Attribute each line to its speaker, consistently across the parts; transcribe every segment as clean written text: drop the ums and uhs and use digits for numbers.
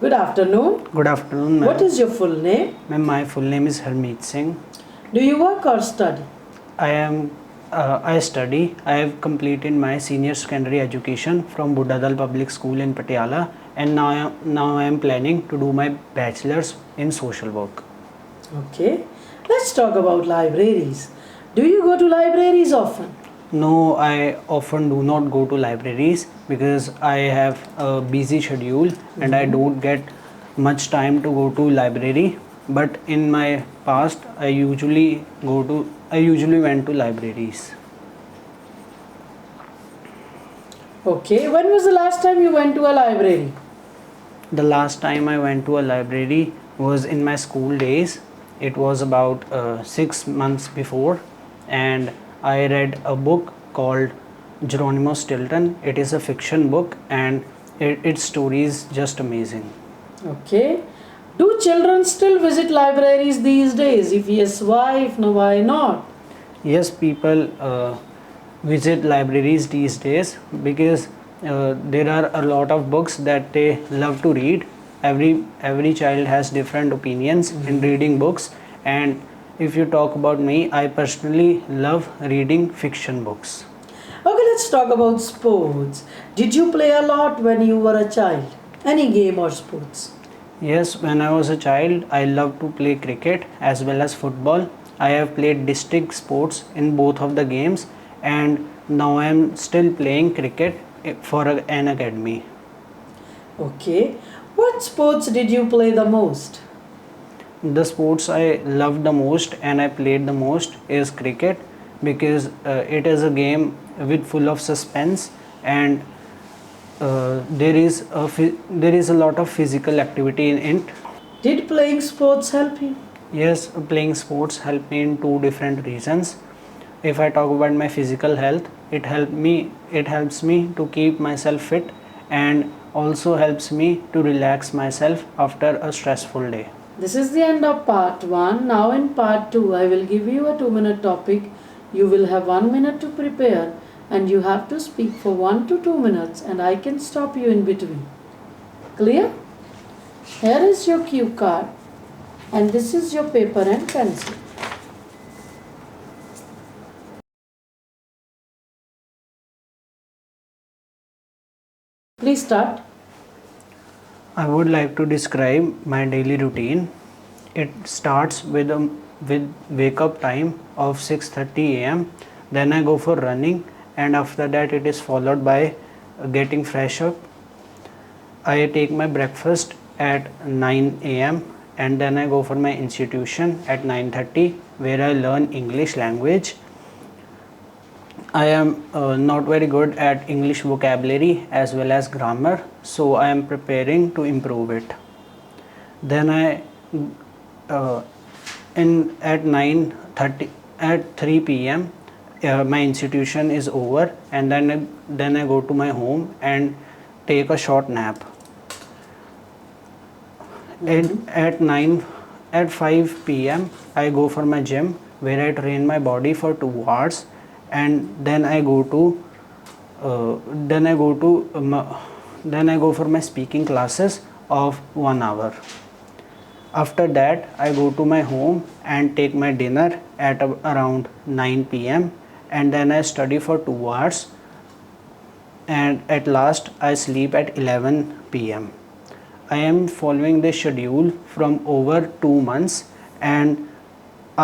Speaker 1: Good afternoon.
Speaker 2: Good afternoon, ma'am.
Speaker 1: What is your full name?
Speaker 2: Ma'am, my full name is Harmeet Singh.
Speaker 1: Do you work or study?
Speaker 2: I study. I have completed my senior secondary education from Buddhadal Public School in Patiala, and now I am planning to do my bachelor's in social work.
Speaker 1: Okay. Let's talk about libraries. Do you go to libraries often?
Speaker 2: No, I often do not go to libraries because I have a busy schedule and I don't get much time to go to library. But in my past, I usually went to libraries.
Speaker 1: Okay. When was the last time you went to a library?
Speaker 2: The last time I went to a library was in my school days. It was about 6 months before, and I read a book called Geronimo Stilton. It is a fiction book, and its story is just amazing.
Speaker 1: Okay. Do children still visit libraries these days? If yes, why? If no, why not?
Speaker 2: Yes, people visit libraries these days because there are a lot of books that they love to read. Every child has different opinions in reading books, and if you talk about me, I personally love reading fiction books.
Speaker 1: Okay, let's talk about sports. Did you play a lot when you were a child? Any game or sports?
Speaker 2: Yes, when I was a child, I loved to play cricket as well as football. I have played district sports in both of the games, and now I am still playing cricket for an academy.
Speaker 1: Okay. What sports did you play the most?
Speaker 2: The sports I love the most and I played the most is cricket because it is a game with full of suspense, and there is a lot of physical activity in it.
Speaker 1: Did playing sports help you?
Speaker 2: Yes, playing sports helped me in two different reasons. If I talk about my physical health, it helps me to keep myself fit, and also helps me to relax myself after a stressful day.
Speaker 1: This is the end of part 1. Now in part 2, I will give you a 2-minute topic. You will have 1 minute to prepare, and you have to speak for 1 to 2 minutes, and I can stop you in between. Clear? Here is your cue card, and this is your paper and pencil. Please start.
Speaker 2: I would like to describe my daily routine. It starts with wake up time of 6:30 a.m. Then I go for running, and after that it is followed by getting fresh up. I take my breakfast at 9 a.m. and then I go for my institution at 9:30 where I learn English language. I am not very good at English vocabulary as well as grammar, so I am preparing to improve it. Then at 9:30 at 3 p.m. My institution is over, and then I go to my home and take a short nap. And at 5 p.m. I go for my gym where I train my body for 2 hours, and then I go for my speaking classes of 1 hour. After that I go to my home and take my dinner at around 9 p.m. and then I study for 2 hours, and at last I sleep at 11 p.m. I am following this schedule from over 2 months, and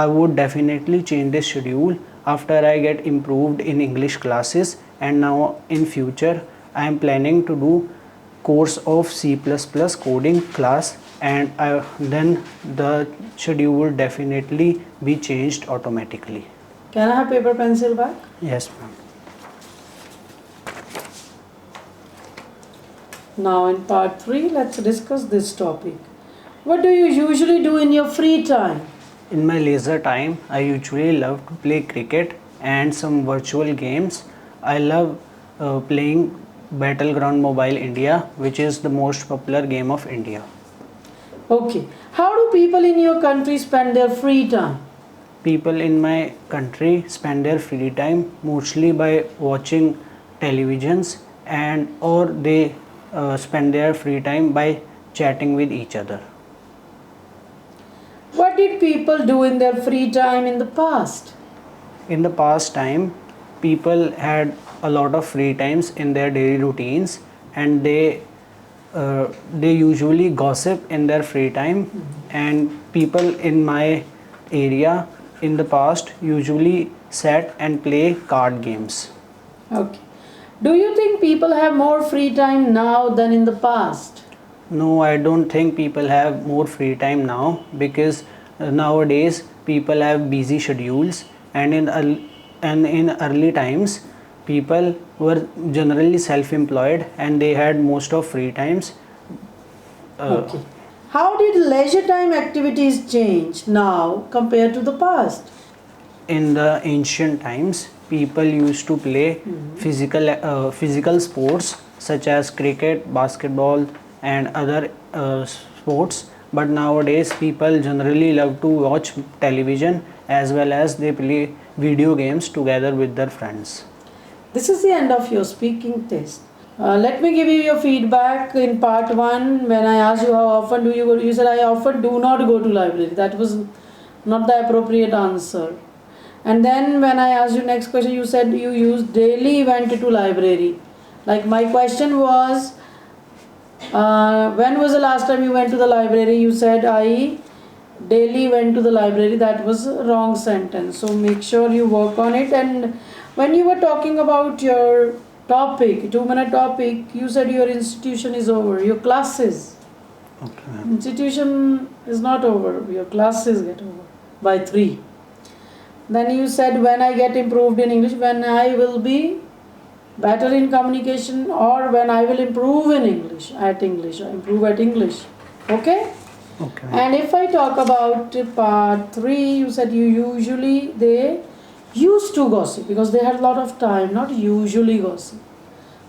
Speaker 2: I would definitely change this schedule after I get improved in English classes, and now in future I am planning to do course of C++ coding class, and then the schedule will definitely be changed automatically.
Speaker 1: Can I have paper pencil back?
Speaker 2: Yes, ma'am.
Speaker 1: Now in part 3, let's discuss this topic. What do you usually do in your free time?
Speaker 2: In my leisure time, I usually love to play cricket and some virtual games. I love playing Battleground Mobile India, which is the most popular game of India.
Speaker 1: Okay. How do people in your country spend their free time?
Speaker 2: People in my country spend their free time mostly by watching televisions, and or they spend their free time by chatting with each other.
Speaker 1: What did people do in their free time in the past?
Speaker 2: In the past time, people had a lot of free times in their daily routines, and they usually gossip in their free time. And people in my area in the past usually sat and play card games.
Speaker 1: Okay. Do you think people have more free time now than in the past?
Speaker 2: No, I don't think people have more free time now, because nowadays people have busy schedules, and in early times people were generally self-employed and they had most of free times.
Speaker 1: Okay. How did leisure time activities change now compared to the past?
Speaker 2: In the ancient times, people used to play physical sports such as cricket, basketball, and other sports. But nowadays, people generally love to watch television, as well as they play video games together with their friends.
Speaker 1: This is the end of your speaking test. Let me give you your feedback in part 1. When I asked you how often do you go, you said I often do not go to library. That was not the appropriate answer. And then when I asked you next question, you said you daily went to library. Like my question was, when was the last time you went to the library? You said I daily went to the library. That was a wrong sentence. So make sure you work on it. And when you were talking about your topic, 2-minute topic, you said your institution is over. Your classes.
Speaker 2: Okay.
Speaker 1: Institution is not over. Your classes get over by 3. Then you said when I get improved in English, when I will be better in communication, or when I will improve in English, improve at English. Okay?
Speaker 2: Okay.
Speaker 1: And if I talk about part 3, you said they used to gossip because they had a lot of time, not usually gossip.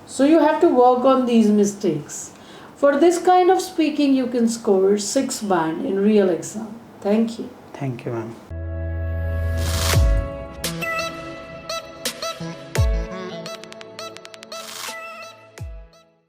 Speaker 1: So you have to work on these mistakes. For this kind of speaking, you can score 6 band in real exam. Thank you.
Speaker 2: Thank you, ma'am.